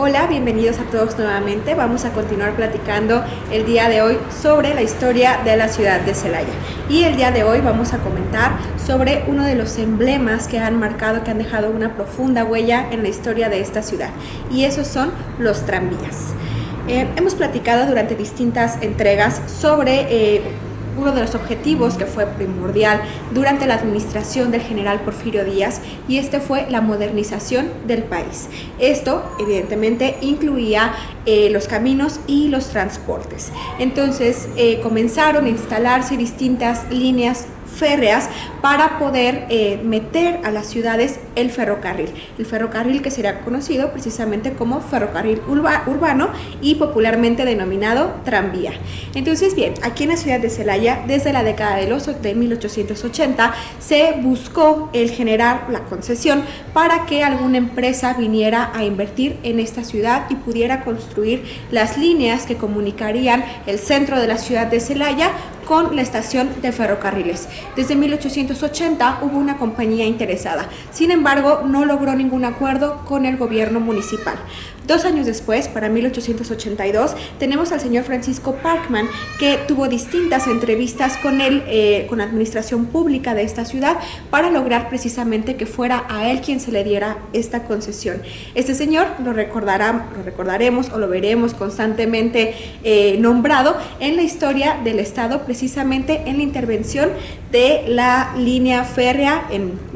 Hola, bienvenidos a todos nuevamente. Vamos a continuar platicando el día de hoy sobre la historia de la ciudad de Celaya. Y el día de hoy vamos a comentar sobre uno de los emblemas que han marcado, que han dejado una profunda huella en la historia de esta ciudad. Y esos son los tranvías. Hemos platicado durante distintas entregas sobre uno de los objetivos que fue primordial durante la administración del general Porfirio Díaz, y este fue la modernización del país. Esto evidentemente incluía los caminos y los transportes. Entonces comenzaron a instalarse distintas líneas férreas para poder meter a las ciudades el ferrocarril que será conocido precisamente como ferrocarril urbano y popularmente denominado tranvía. Entonces bien, aquí en la ciudad de Celaya, desde la década de 1880, se buscó el generar la concesión para que alguna empresa viniera a invertir en esta ciudad y pudiera construir las líneas que comunicarían el centro de la ciudad de Celaya con la estación de ferrocarriles. Desde 1880 hubo una compañía interesada, sin embargo no logró ningún acuerdo con el gobierno municipal. 2 años después, para 1882, tenemos al señor Francisco Parkman, que tuvo distintas entrevistas con con la administración pública de esta ciudad para lograr precisamente que fuera a él quien se le diera esta concesión. Este señor lo recordaremos o lo veremos constantemente nombrado en la historia del estado, precisamente en la intervención de la línea férrea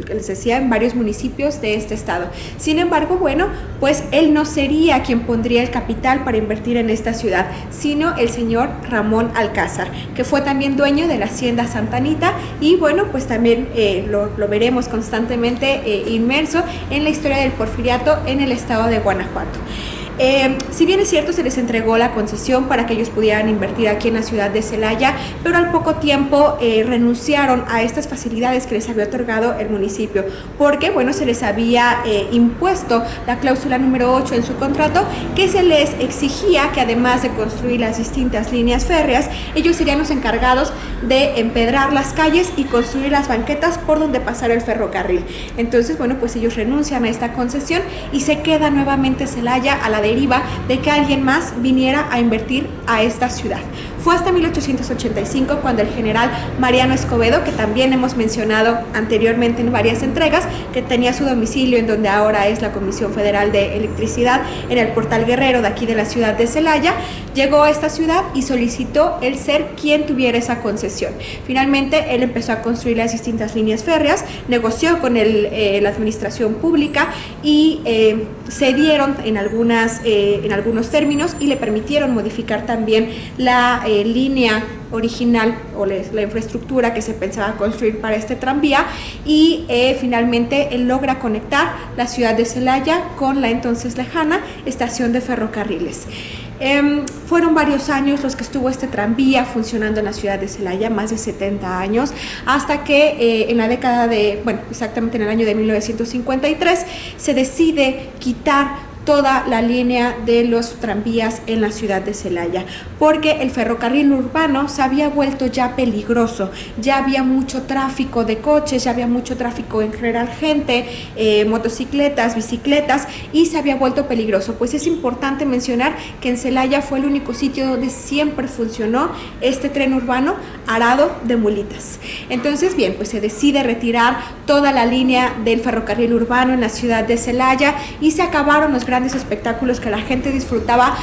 les decía, en varios municipios de este estado. Sin embargo, bueno, pues él no sería quien pondría el capital para invertir en esta ciudad, sino el señor Ramón Alcázar, que fue también dueño de la hacienda Santa Anita, y bueno, pues también lo veremos constantemente inmerso en la historia del porfiriato en el estado de Guanajuato. Si bien es cierto, se les entregó la concesión para que ellos pudieran invertir aquí en la ciudad de Celaya, pero al poco tiempo renunciaron a estas facilidades que les había otorgado el municipio, porque bueno, se les había impuesto la cláusula número 8 en su contrato, que se les exigía que además de construir las distintas líneas férreas, ellos serían los encargados de empedrar las calles y construir las banquetas por donde pasara el ferrocarril. Entonces bueno, pues ellos renuncian a esta concesión y se queda nuevamente Celaya a la deriva de que alguien más viniera a invertir a esta ciudad. Fue hasta 1885 cuando el general Mariano Escobedo, que también hemos mencionado anteriormente en varias entregas, que tenía su domicilio en donde ahora es la Comisión Federal de Electricidad, en el Portal Guerrero de aquí de la ciudad de Celaya, llegó a esta ciudad y solicitó el ser quien tuviera esa concesión. Finalmente él empezó a construir las distintas líneas férreas, negoció con la administración pública y se dieron en algunos términos y le permitieron modificar también la línea original o la infraestructura que se pensaba construir para este tranvía, y finalmente él logra conectar la ciudad de Celaya con la entonces lejana estación de ferrocarriles. Fueron varios años los que estuvo este tranvía funcionando en la ciudad de Celaya, más de 70 años, hasta que en la década exactamente en el año de 1953, se decide quitar toda la línea de los tranvías en la ciudad de Celaya, porque el ferrocarril urbano se había vuelto ya peligroso, ya había mucho tráfico de coches, ya había mucho tráfico en general, gente, motocicletas, bicicletas, y se había vuelto peligroso. Pues es importante mencionar que en Celaya fue el único sitio donde siempre funcionó este tren urbano arado de mulitas. Entonces bien, pues se decide retirar toda la línea del ferrocarril urbano en la ciudad de Celaya y se acabaron los grandes espectáculos que la gente disfrutaba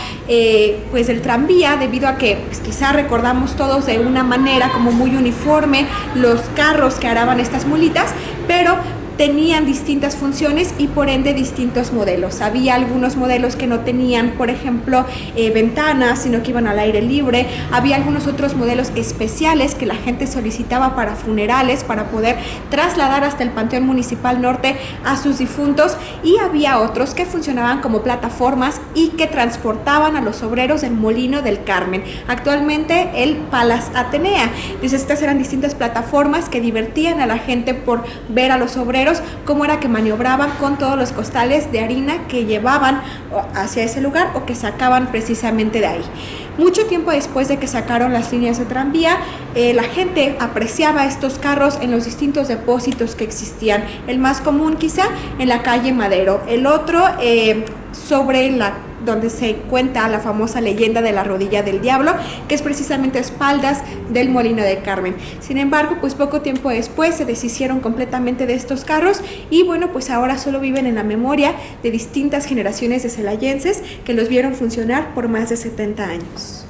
pues del tranvía, debido a que pues, quizá recordamos todos de una manera como muy uniforme los carros que araban estas mulitas, pero tenían distintas funciones y por ende distintos modelos. Había algunos modelos que no tenían, por ejemplo, ventanas, sino que iban al aire libre. Había algunos otros modelos especiales que la gente solicitaba para funerales, para poder trasladar hasta el Panteón Municipal Norte a sus difuntos, y había otros que funcionaban como plataformas y que transportaban a los obreros del Molino del Carmen, actualmente el Palas Atenea. Entonces estas eran distintas plataformas que divertían a la gente por ver a los obreros cómo era que maniobraban con todos los costales de harina que llevaban hacia ese lugar o que sacaban precisamente de ahí. Mucho tiempo después de que sacaron las líneas de tranvía, la gente apreciaba estos carros en los distintos depósitos que existían. El más común quizá en la calle Madero, el otro sobre la donde se cuenta la famosa leyenda de la rodilla del diablo, que es precisamente a espaldas del Molino de Carmen. Sin embargo, pues poco tiempo después se deshicieron completamente de estos carros y bueno, pues ahora solo viven en la memoria de distintas generaciones de celayenses que los vieron funcionar por más de 70 años.